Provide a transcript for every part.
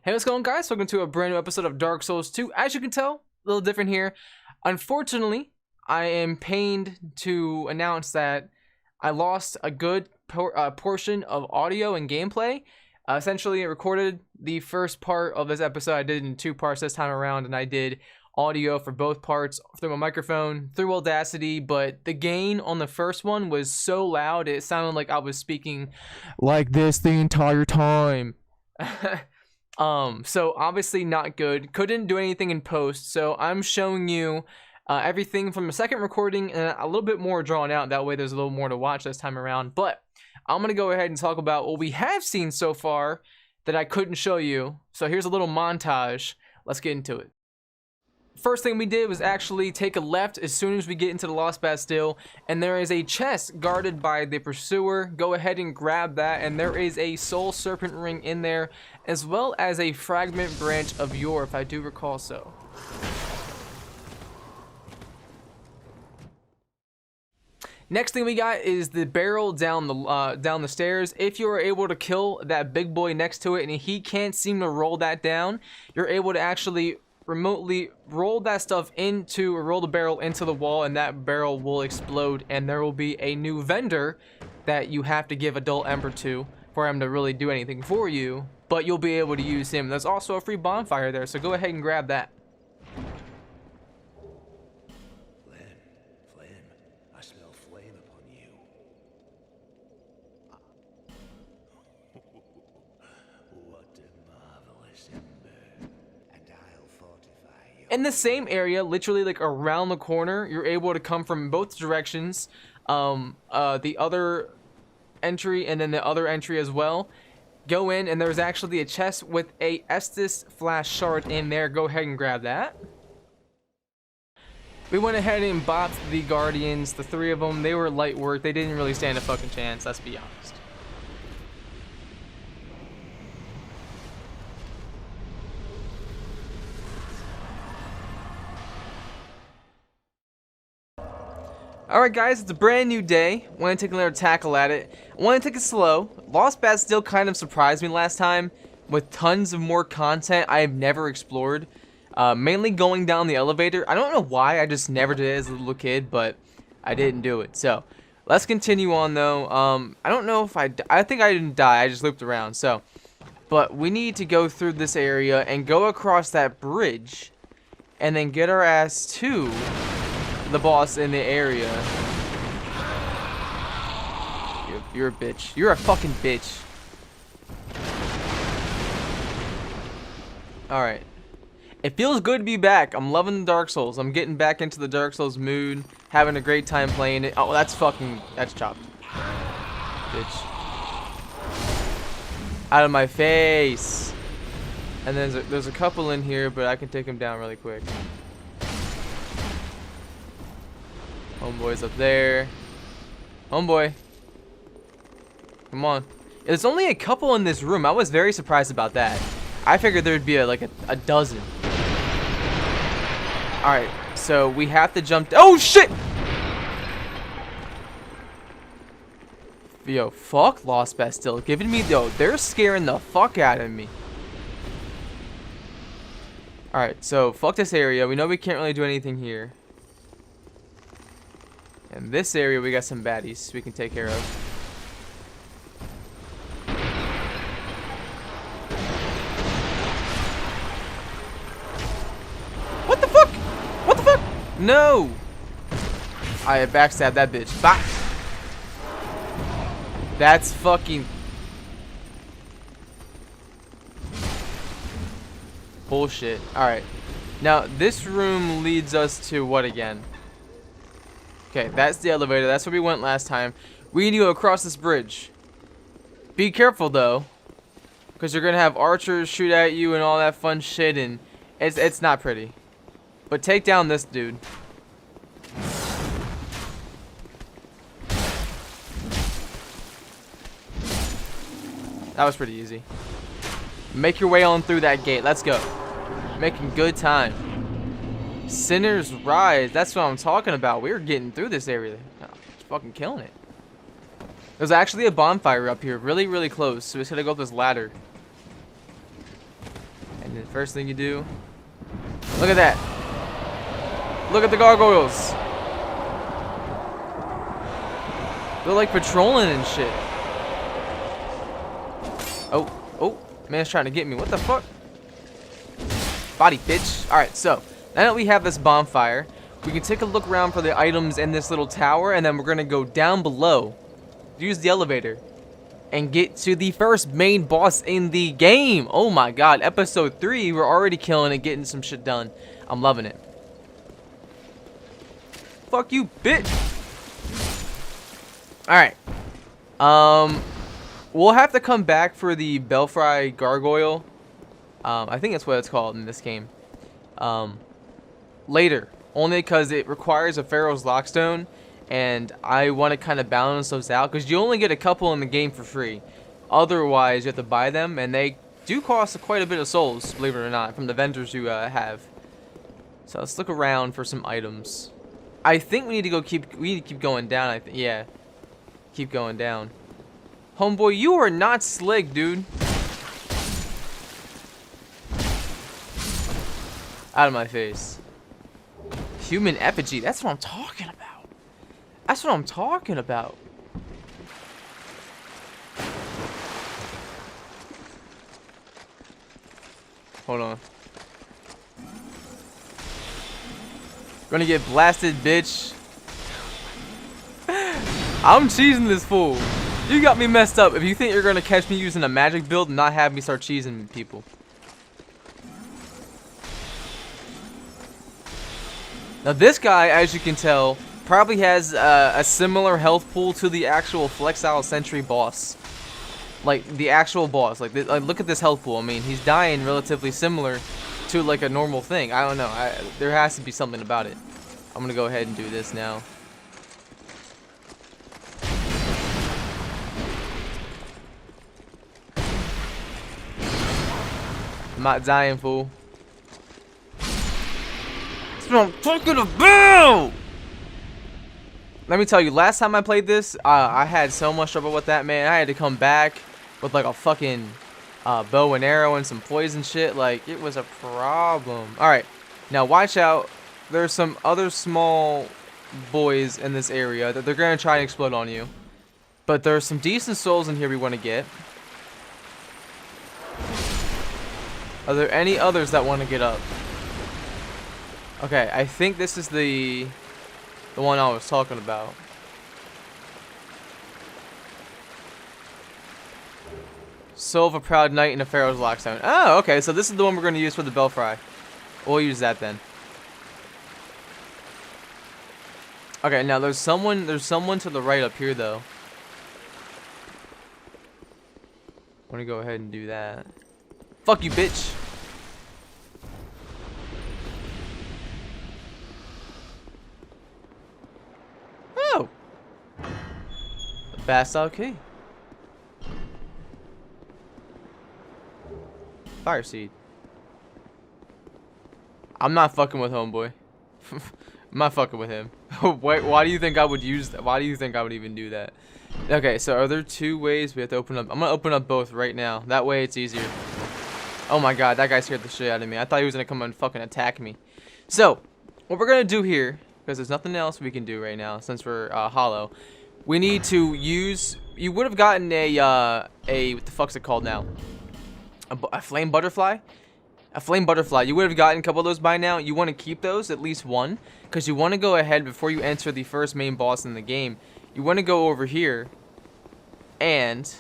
Hey, what's going on, guys? Welcome to a brand new episode of Dark Souls 2. As you can tell, a little different here. Unfortunately, I am pained to announce that I lost a good portion of audio and gameplay. Essentially, I recorded the first part of this episode. I did it in 2 parts this time around, and I did audio for both parts through my microphone, through Audacity, but the gain on the first one was so loud, it sounded like I was speaking like this the entire time. So obviously not good. Couldn't do anything in post, so I'm showing you everything from the second recording and a little bit more drawn out. That way there's a little more to watch this time around. But I'm going to go ahead and talk about what we have seen so far that I couldn't show you. So here's a little montage. Let's get into it. First thing we did was actually take a left as soon as we get into the Lost Bastille, and there is a chest guarded by the Pursuer. Go ahead and grab that, and there is a Soul Serpent Ring in there, as well as a Fragment Branch of Yore, if I do recall so. Next thing we got is the barrel down the stairs. If you are able to kill that big boy next to it and he can't seem to roll that down, you're able to actually remotely roll that stuff into, or roll the barrel into the wall, and that barrel will explode, and there will be a new vendor that you have to give a dull ember to for him to really do anything for you, but you'll be able to use him. There's also a free bonfire there, so go ahead and grab that. I smell flame upon you. What a marvelous ember. And I'll fortify you. In the same area, literally like around the corner, you're able to come from both directions. The other entry and then the other entry as well. Go in, and there's actually a chest with a Estus flash shard in there. Go ahead and grab that. We went ahead and bopped the Guardians, the 3 of them. They were light work. They didn't really stand a fucking chance, let's be honest. Alright guys, it's a brand new day. I want to take another tackle at it. I want to take it slow. Lost Bastille kind of surprised me last time with tons of more content I have never explored. Mainly going down the elevator. I don't know why, I just never did it as a little kid, but I didn't do it. So, let's continue on though. I don't know if I think I didn't die, I just looped around, so. But we need to go through this area and go across that bridge, and then get our ass to the boss in the area. You're a bitch. You're a fucking bitch. Alright. It feels good to be back. I'm loving the Dark Souls. I'm getting back into the Dark Souls mood. Having a great time playing it. Oh, that's chopped. Bitch. Out of my face. And then there's a couple in here, but I can take them down really quick. Homeboy's up there. Homeboy. Come on. There's only a couple in this room. I was very surprised about that. I figured there'd be like a dozen. Alright, so we have to jump. Oh shit! Yo, fuck Lost Bastille. Giving me, yo, they're scaring the fuck out of me. Alright, so fuck this area. We know we can't really do anything here. In this area, we got some baddies we can take care of. What the fuck? What the fuck? No! I backstabbed that bitch. Bah! That's fucking bullshit. Alright. Now, this room leads us to what again? Okay, that's the elevator. That's where we went last time. We need to go across this bridge. Be careful, though. Because you're going to have archers shoot at you and all that fun shit. And it's not pretty. But take down this dude. That was pretty easy. Make your way on through that gate. Let's go. Making good time. Sinner's Rise. That's what I'm talking about. We're getting through this area. Oh, just fucking killing it. There's actually a bonfire up here. Really, really close. So we just gotta go up this ladder. And the first thing you do, look at that. Look at the gargoyles. They're like patrolling and shit. Oh, oh, man's trying to get me. What the fuck? Body, bitch. Alright, so now that we have this bonfire, we can take a look around for the items in this little tower, and then we're gonna go down below, use the elevator, and get to the first main boss in the game. Oh my god, episode 3, we're already killing it, getting some shit done. I'm loving it. Fuck you, bitch. Alright. We'll have to come back for the Belfry Gargoyle. I think that's what it's called in this game. Later. Only because it requires a Pharaoh's Lockstone. And I want to kind of balance those out. Because you only get a couple in the game for free. Otherwise, you have to buy them. And they do cost quite a bit of souls, believe it or not, from the vendors you have. So let's look around for some items. I think we need to keep going down, I think. Yeah. Keep going down. Homeboy, you are not slick, dude. Out of my face. Human effigy. That's what I'm talking about. That's what I'm talking about. Hold on. Gonna get blasted, bitch. I'm cheesing this fool. You got me messed up if you think you're gonna catch me using a magic build and not have me start cheesing people. Now this guy, as you can tell, probably has a similar health pool to the actual Flexile Sentry boss. Like, the actual boss. Like, look at this health pool. I mean, he's dying relatively similar to, like, a normal thing. I don't know. There has to be something about it. I'm gonna go ahead and do this now. I'm not dying, fool. That's what I'm talking about! Let me tell you, last time I played this, I had so much trouble with that, man. I had to come back with like a fucking bow and arrow and some poison shit. Like, it was a problem. Alright, now watch out. There's some other small boys in this area that they're going to try and explode on you. But there's some decent souls in here we want to get. Are there any others that want to get up? Okay, I think this is the one I was talking about. Soul of a Proud Knight and a Pharaoh's Lockstone. Oh, okay, so this is the one we're going to use for the Belfry. We'll use that then. Okay, now there's someone to the right up here though. I'm gonna go ahead and do that. Fuck you, bitch. Oh. The Bastille Key. Fire seed. I'm not fucking with homeboy. I'm not fucking with him. Why do you think I would use that? Why do you think I would even do that? Okay, so are there two ways we have to open up? I'm gonna open up both right now. That way it's easier. Oh my god, that guy scared the shit out of me. I thought he was gonna come and fucking attack me. So, what we're gonna do here, because there's nothing else we can do right now since we're hollow, we need to use. You would have gotten a what the fuck's it called now? A flame butterfly. A flame butterfly. You would have gotten a couple of those by now. You want to keep those, at least one, because you want to go ahead before you enter the first main boss in the game. You want to go over here, and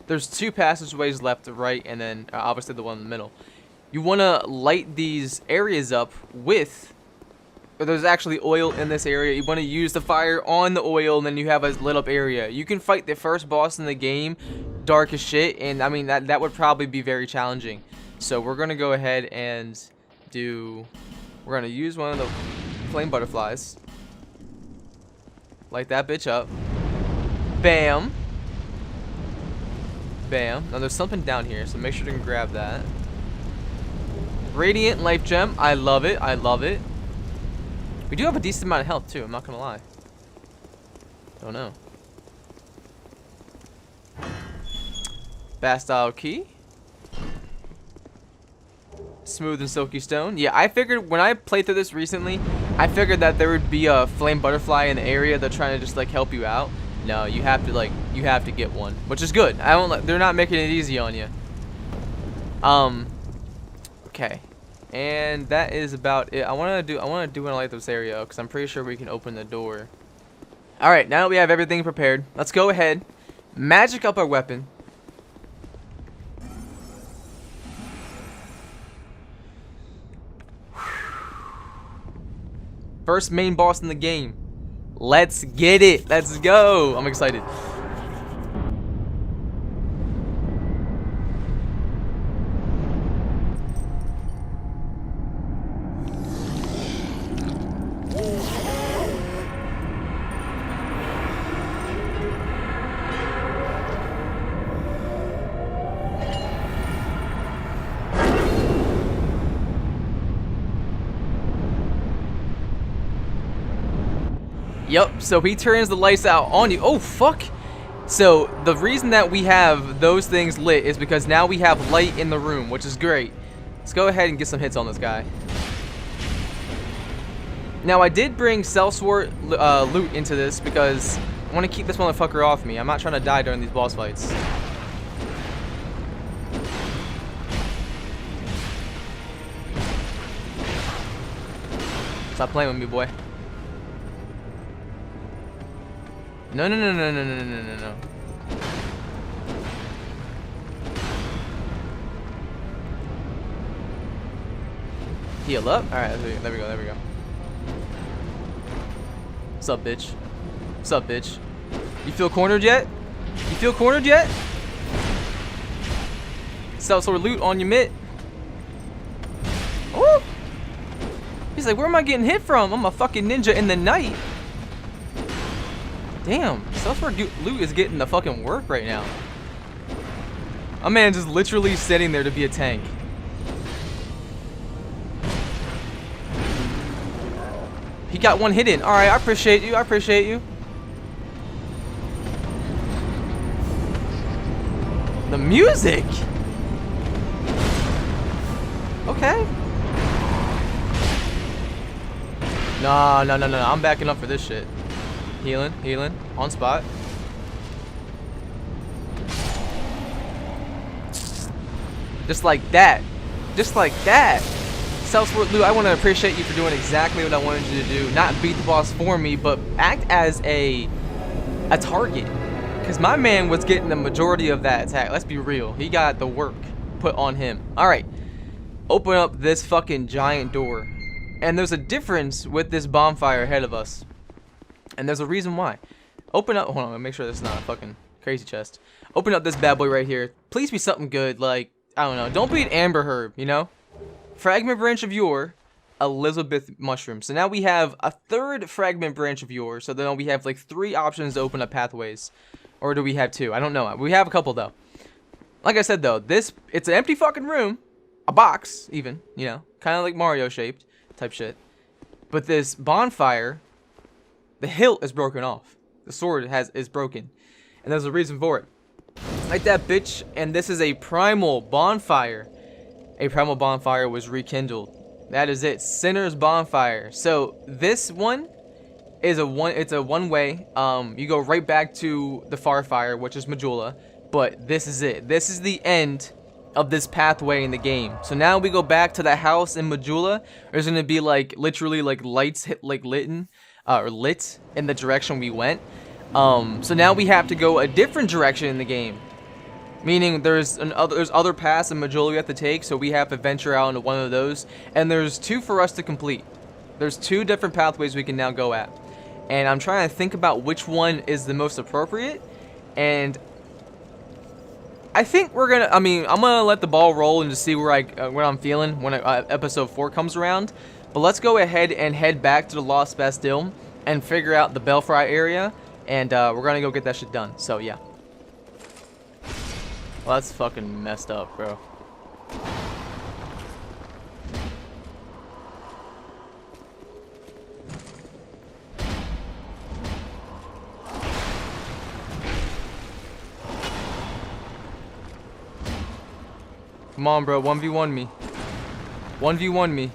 there's two passageways left to right, and then obviously the one in the middle. You want to light these areas up with, there's actually oil in this area. You want to use the fire on the oil, and then you have a lit up area. You can fight the first boss in the game, dark as shit, and I mean that would probably be very challenging. So we're gonna go ahead and we're gonna use one of the flame butterflies. Light that bitch up. Bam. Bam. Now there's something down here, so make sure to grab that. Radiant life gem. I love it. I love it. We do have a decent amount of health too, I'm not gonna lie. Don't know. Bastille Key. Smooth and silky stone. Yeah, I figured when I played through this recently, I figured that there would be a flame butterfly in the area that's trying to just like help you out. No, you have to get one, which is good. They're not making it easy on you. Okay. And that is about it. I want to do an Alethos area because I'm pretty sure we can open the door. All right, now that we have everything prepared, let's go ahead, magic up our weapon. First main boss in the game. Let's get it. Let's go. I'm excited. Yep, so he turns the lights out on you. Oh, fuck. So the reason that we have those things lit is because now we have light in the room, which is great. Let's go ahead and get some hits on this guy. Now, I did bring sellsword loot into this because I want to keep this motherfucker off me. I'm not trying to die during these boss fights. Stop playing with me, boy. No, no, no, no, no, no, no, no, no. Heal up. All right, there we go. There we go. What's up, bitch? What's up, bitch? You feel cornered yet? You feel cornered yet? Sellsword loot on your mitt. Oh! He's like, where am I getting hit from? I'm a fucking ninja in the night. Damn, sellsword loot is getting the fucking work right now. A man just literally sitting there to be a tank. He got one hit in. All right, I appreciate you. I appreciate you. The music. Okay. No, no, no, no. I'm backing up for this shit. Healing, healing, on spot. Just like that. Just like that. Sellsword loot, I want to appreciate you for doing exactly what I wanted you to do. Not beat the boss for me, but act as a target. Because my man was getting the majority of that attack. Let's be real. He got the work put on him. Alright. Open up this fucking giant door. And there's a difference with this bonfire ahead of us. And there's a reason why. Open up. Hold on. Make sure this is not a fucking crazy chest. Open up this bad boy right here. Please be something good. Like, I don't know. Don't be an amber herb, you know? Fragment branch of yore, Elizabeth mushroom. So now we have a third fragment branch of yore. So then we have like 3 options to open up pathways. Or do we have 2? I don't know. We have a couple though. Like I said though, it's an empty fucking room. A box, even, you know. Kind of like Mario shaped type shit. But this bonfire, the hilt is broken off. The sword is broken. And there's a reason for it. Like that, bitch. And this is a primal bonfire. A primal bonfire was rekindled. That is it. Sinner's bonfire. So this one is it's a one-way. You go right back to the far fire, which is Majula. But this is it. This is the end of this pathway in the game. So now we go back to the house in Majula. There's gonna be like literally like lights lit in the direction we went. So now we have to go a different direction in the game. Meaning there's other paths in Majula we have to take, so we have to venture out into one of those. And there's 2 for us to complete. There's 2 different pathways we can now go at. And I'm trying to think about which one is the most appropriate. And I think I'm gonna let the ball roll and just see where I'm feeling when episode 4 comes around. But let's go ahead and head back to the Lost Bastille and figure out the Belfry area. And we're gonna go get that shit done. So yeah. Well, that's fucking messed up, bro. Come on, bro. 1v1 me. 1v1 me.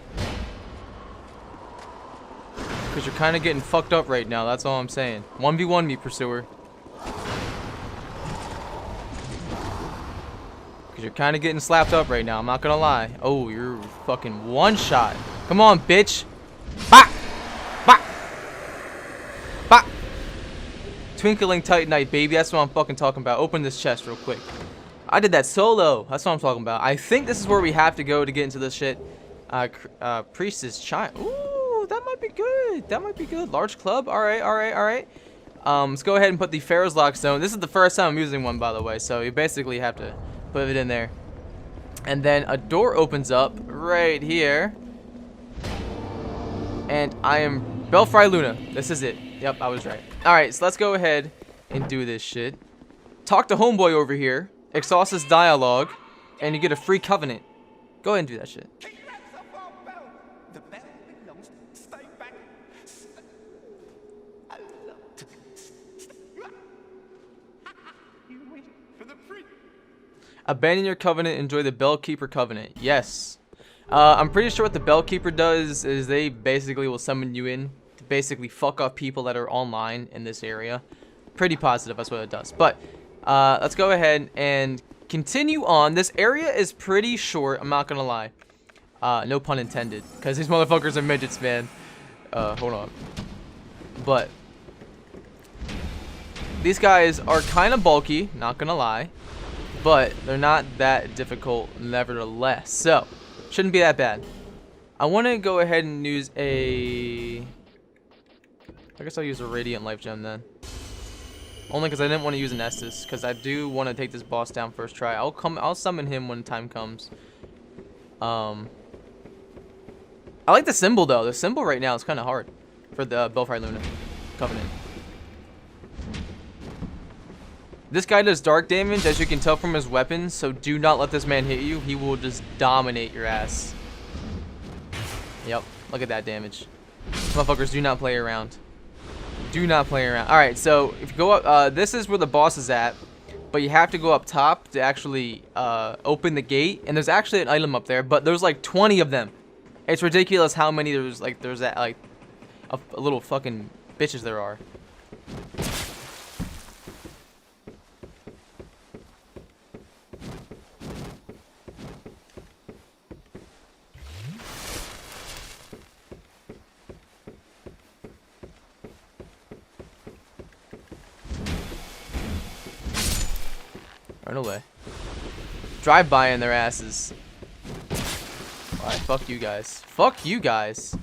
Because you're kind of getting fucked up right now. That's all I'm saying. 1v1 me, Pursuer. Because you're kind of getting slapped up right now. I'm not going to lie. Oh, you're fucking one shot. Come on, bitch. Bah! Bah! Bah! Twinkling Titanite, baby. That's what I'm fucking talking about. Open this chest real quick. I did that solo. That's what I'm talking about. I think this is where we have to go to get into this shit. Priestess Child. Ooh, that might be good. That might be good. Large club. Alright, alright, alright. Let's go ahead and put the Pharaoh's Lock Stone. This is the first time I'm using one, by the way. So you basically have to put it in there. And then a door opens up right here. And I am Belfry Luna. This is it. Yep, I was right. Alright, so let's go ahead and do this shit. Talk to homeboy over here. Exhaust his dialogue. And you get a free covenant. Go ahead and do that shit. Abandon your covenant, enjoy the Bellkeeper covenant. Yes. I'm pretty sure what the Bellkeeper does is they basically will summon you in to basically fuck off people that are online in this area. Pretty positive that's what it does. But let's go ahead and continue on. This area is pretty short, I'm not gonna lie. No pun intended. Because these motherfuckers are midgets, man. Hold on. But these guys are kind of bulky, not gonna lie. But they're not that difficult nevertheless. So, shouldn't be that bad. I want to go ahead and use a... I guess I'll use a Radiant Life Gem then. Only because I didn't want to use an Estus. Because I do want to take this boss down first try. I'll summon him when time comes. I like the symbol though. The symbol right now is kind of hard. For the Belfry Luna Covenant. This guy does dark damage, as you can tell from his weapons, so do not let this man hit you. He will just dominate your ass. Yep, look at that damage. Motherfuckers, do not play around. Do not play around. Alright, so if you go up, this is where the boss is at, but you have to go up top to actually open the gate, and there's actually an item up there, but there's like 20 of them. It's ridiculous how many there's that, like, a little fucking bitches there are. Run away. Drive by in their asses. Alright, fuck you guys. Fuck you guys.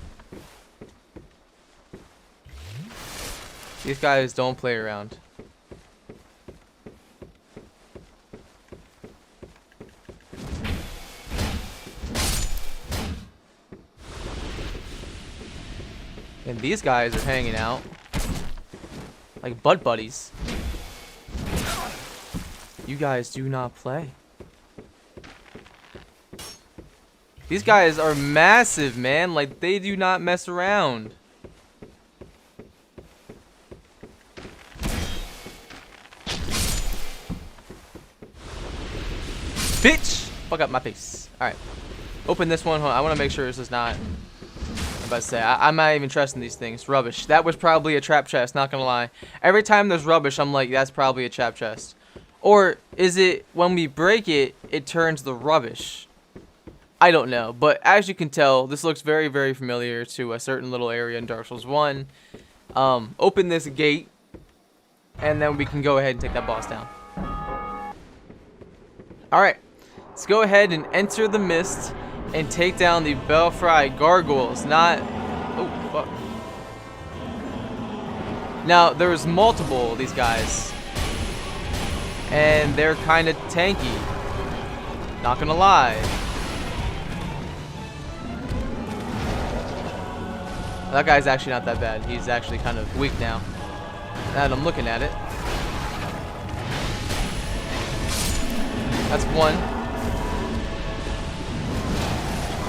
These guys don't play around. And these guys are hanging out like butt buddies. You guys do not play. These guys are massive, man. Like, they do not mess around. Bitch! Fuck up my face. Alright. Open this one. Hold on. I want to make sure this is not... I'm about to say, I'm not even trusting these things. Rubbish. That was probably a trap chest, not gonna lie. Every time there's rubbish, I'm like, that's probably a trap chest. Or is it when we break it, it turns the rubbish? I don't know. But as you can tell, this looks very, very familiar to a certain little area in Dark Souls 1. Open this gate, and then we can go ahead and take that boss down. Alright, let's go ahead and enter the mist and take down the Belfry Gargoyles. Oh, fuck. Now, there's multiple of these guys. And they're kind of tanky. Not gonna lie. That guy's actually not that bad. He's actually kind of weak now. Now that I'm looking at it. That's one.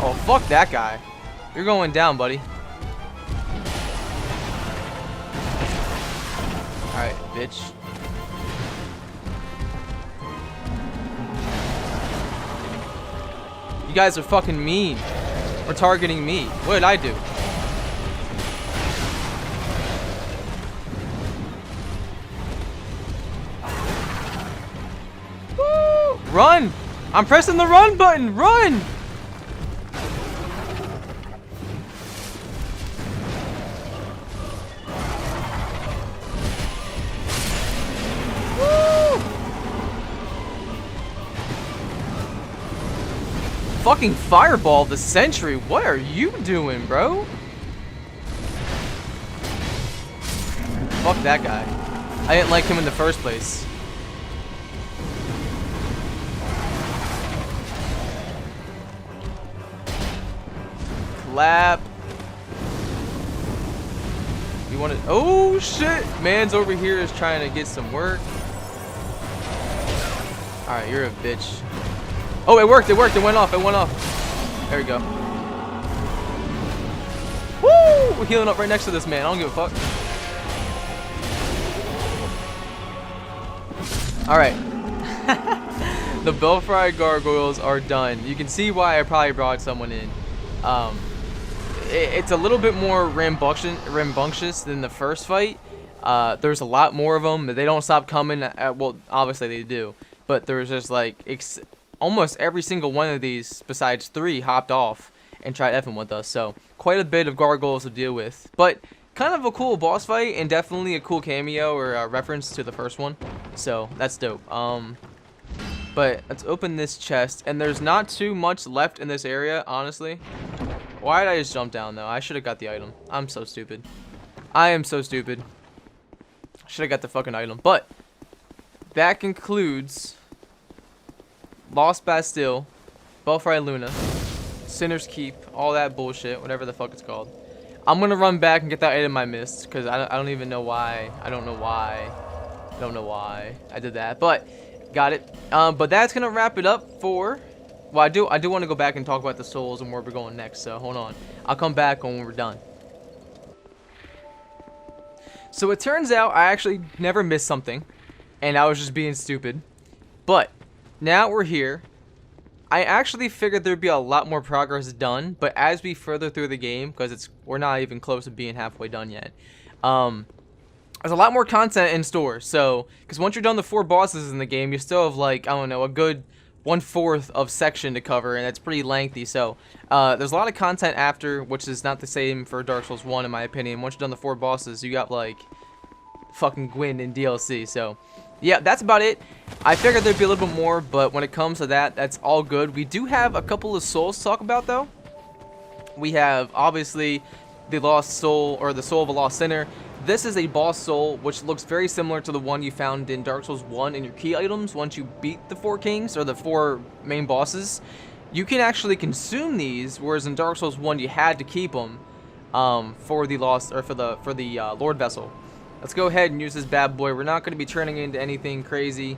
Oh, fuck that guy. You're going down, buddy. Alright, bitch. You guys are fucking mean. Or targeting me. What did I do? Woo! Run! I'm pressing the run button! Run! Fucking fireball the sentry. What are you doing, bro? Fuck that guy. I didn't like him in the first place. Clap. You want to? Oh shit! Man's over here is trying to get some work. All right, you're a bitch. Oh, it worked, it worked, it went off, it went off. There we go. Woo! We're healing up right next to this man. I don't give a fuck. Alright. The Belfry gargoyles are done. You can see why I probably brought someone in. It's a little bit more rambunctious than the first fight. There's a lot more of them. They don't stop coming. Well, obviously they do. But there's just like... almost every single one of these, besides 3, hopped off and tried effing with us. So, quite a bit of gargoyles to deal with. But, kind of a cool boss fight, and definitely a cool cameo or a reference to the first one. So, that's dope. But, let's open this chest. And there's not too much left in this area, honestly. Why did I just jump down, though? I should have got the item. I'm so stupid. I am so stupid. Should have got the fucking item. But, that concludes... Lost Bastille, Belfry Luna, Sinner's Keep, all that bullshit, whatever the fuck it's called. I'm gonna run back and get that item I missed, because I don't even know why. I don't know why I did that, but got it. But that's gonna wrap it up for... Well, I do want to go back and talk about the souls and where we're going next, so hold on. I'll come back when we're done. So it turns out I actually never missed something, and I was just being stupid. But... now we're here. I actually figured there'd be a lot more progress done, but as we further through the game, because we're not even close to being halfway done yet, there's a lot more content in store. So, because once you're done the 4 bosses in the game, you still have like, I don't know, a good 1/4 of section to cover, and it's pretty lengthy. So, there's a lot of content after, which is not the same for Dark Souls 1 in my opinion. Once you're done the 4 bosses, you got like fucking Gwyn in DLC. So, yeah, that's about it. I figured there'd be a little bit more, but when it comes to that, that's all good. We do have a couple of souls to talk about, though. We have, obviously, the Lost Soul, or the Soul of a Lost Sinner. This is a boss soul, which looks very similar to the one you found in Dark Souls 1 in your key items. Once you beat the 4 kings, or the 4 main bosses, you can actually consume these, whereas in Dark Souls 1, you had to keep them for the Lost, or for the Lord Vessel. Let's go ahead and use this bad boy. We're not going to be turning into anything crazy.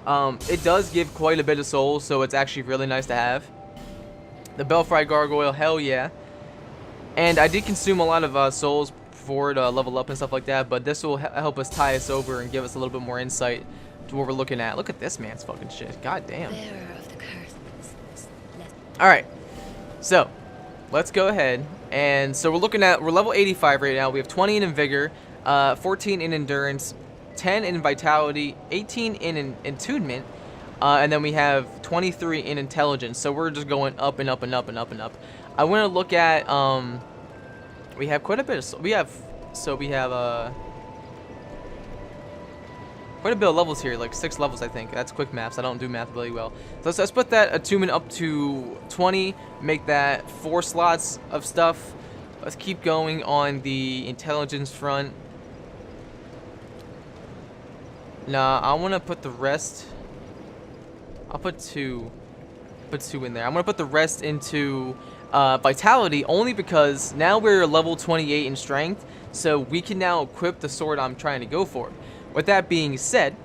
It does give quite a bit of souls, so it's actually really nice to have. The Belfry Gargoyle, hell yeah. And I did consume a lot of souls for it to level up and stuff like that, but this will help us tie us over and give us a little bit more insight to what we're looking at. Look at this man's fucking shit. God damn. Alright, so let's go ahead. And so we're level 85 right now. We have 20 in Vigor. 14 in endurance, 10 in vitality, 18 in attunement, and then we have 23 in intelligence. So we're just going up and up and up and up and up. I want to look at we have quite a bit of quite a bit of levels here, like 6 levels I think. That's quick maths. I don't do math really well. So let's put that attunement up to 20, make that 4 slots of stuff. Let's keep going on the intelligence front. Nah, I want to put the rest. I'll put 2 in there. I'm going to put the rest into vitality, only because now we're level 28 in strength, so we can now equip the sword I'm trying to go for. With that being said,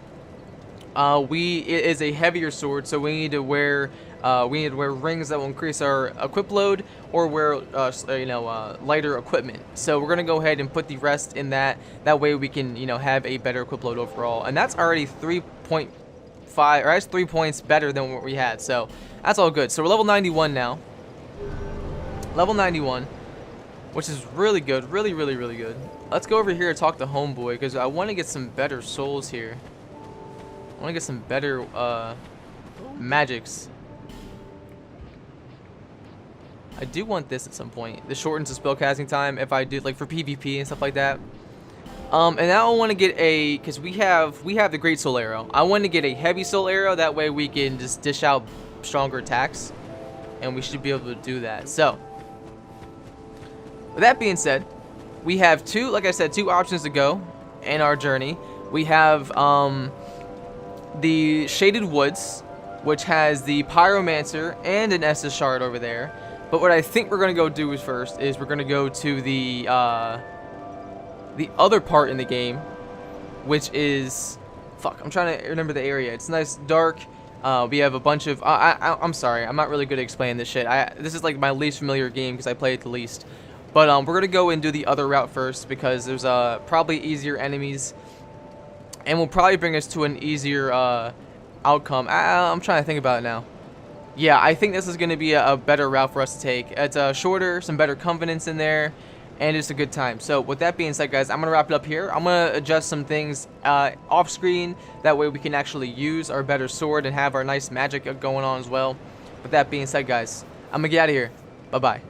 it is a heavier sword, so we need to wear rings that will increase our equip load, or wear lighter equipment. So we're gonna go ahead and put the rest in that. That way we can have a better equip load overall, and that's already 3.5, or that's 3 points better than what we had. So that's all good. So we're level 91 now. Level 91, which is really good. Really, really, really good. Let's go over here and talk to Homeboy, because I want to get some better souls here. I want to get some better magics. I do want this at some point. This shortens the spellcasting time if I do, like, for PvP and stuff like that. And now I want to get a, because we have the Great Soul Arrow. I want to get a Heavy Soul Arrow. That way we can just dish out stronger attacks, and we should be able to do that. So, with that being said, we have two, like I said, two options to go in our journey. We have the Shaded Woods, which has the Pyromancer and an Estus Shard over there. But what I think we're gonna go do is first is we're gonna go to the other part in the game, which is, fuck, I'm trying to remember the area. It's nice, dark. We have a bunch of. I'm sorry, I'm not really good at explaining this shit. This is like my least familiar game because I play it the least. But we're gonna go and do the other route first because there's probably easier enemies, and will probably bring us to an easier outcome. I'm trying to think about it now. Yeah, I think this is going to be a better route for us to take. It's shorter, some better covenants in there, and it's a good time. So with that being said, guys, I'm going to wrap it up here. I'm going to adjust some things off screen. That way we can actually use our better sword and have our nice magic going on as well. With that being said, guys, I'm going to get out of here. Bye-bye.